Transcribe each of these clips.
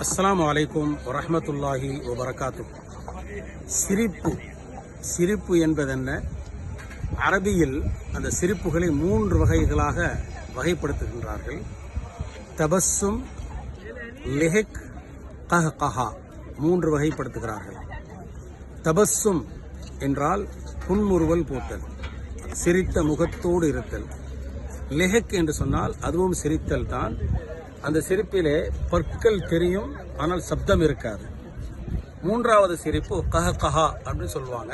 அஸ்ஸலாமு அலைக்கும் வரஹ்மத்துல்லாஹி வபரகாத்து. சிரிப்பு என்பதென்ன? அரபியில் அந்த சிரிப்புகளை 3 வகைகளாக வகைப்படுத்துகின்றார்கள். தபஸ்ஸும், லிஹக், கஹ்கஹா 3 வகைப்படுத்துகிறார்கள். தபஸ்ஸும் என்றால் புன்முறுவல் பூத்தல், சிரித்த முகத்தோடு இருத்தல். லிஹக் என்று சொன்னால் அதுவும் சிரித்தல் தான். அந்த சிரிப்பிலே பற்கள் தெரியும், ஆனால் சப்தம் இருக்காது. 3வது சிரிப்பு கஹ்கஹா அப்படின்னு சொல்லுவாங்க.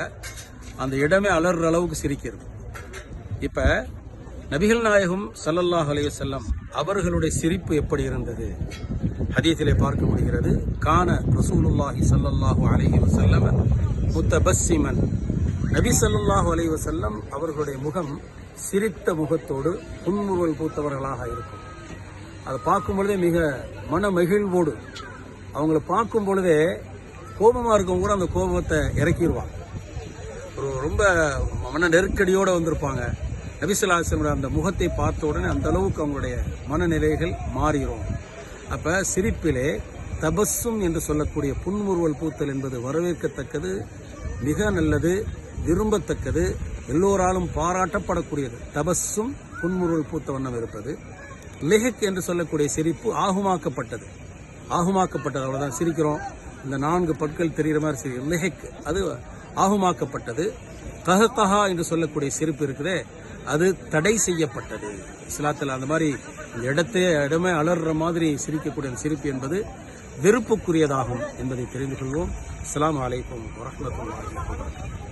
அந்த இடமே அலறுற அளவுக்கு சிரிக்கிறது. இப்ப நபிகள் நாயகம் ஸல்லல்லாஹு அலைஹி வஸல்லம் அவர்களுடைய சிரிப்பு எப்படி இருந்தது? ஹதீஸிலே பார்க்க முடிகிறது. கான ரசூலுல்லாஹி ஸல்லல்லாஹு அலைஹி வஸல்லம் முத்தபஸ்ஸிமன். நபி ஸல்லல்லாஹு அலைஹி வஸல்லம் அவர்களுடைய முகம் சிரித்த முகத்தோடு புன்முறுவல் பூத்தவர்களாக இருக்கும். அதை பார்க்கும் பொழுதே மிக மன மகிழ்வோடு, அவங்கள பார்க்கும் பொழுதே கோபமாக இருக்கவங்க கூட அந்த கோபத்தை இறக்கிடுவாங்க. ரொம்ப மன நெருக்கடியோடு வந்திருப்பாங்க. நபி ஸல்லல்லாஹு அலைஹி வஸல்லம் அந்த முகத்தை பார்த்த உடனே அந்த அளவுக்கு அவங்களுடைய மனநிலைகள் மாறிடும். அப்போ சிரிப்பிலே தபஸ்ஸும் என்று சொல்லக்கூடிய புன்முறுவல் பூத்தல் என்பது வரவேற்கத்தக்கது, மிக நல்லது, விரும்பத்தக்கது, எல்லோராலும் பாராட்டப்படக்கூடியது. தபஸ்ஸும் புன்முறுவல் பூத்த வண்ணம் இருப்பது. லிஹக் என்று சொல்லக்கூடிய சிரிப்பு ஆகுமாக்கப்பட்டது. அவ்வளோதான், சிரிக்கிறோம், இந்த 4 பற்கள் தெரிகிற மாதிரி சிரிக்கும். லிஹக் அது ஆகுமாக்கப்பட்டது. கஹ்கஹா என்று சொல்லக்கூடிய சிரிப்பு இருக்குதே, அது தடை செய்யப்பட்டது. இஸ்லாத்தில் அந்த மாதிரி இடமே அலறுற மாதிரி சிரிக்கக்கூடிய சிரிப்பு என்பது வெறுப்புக்குரியதாகும் என்பதை தெரிந்து கொள்வோம். அஸ்ஸலாமு அலைக்கும் வரஹ்மத்துல்லாஹி வபரகாத்துஹு.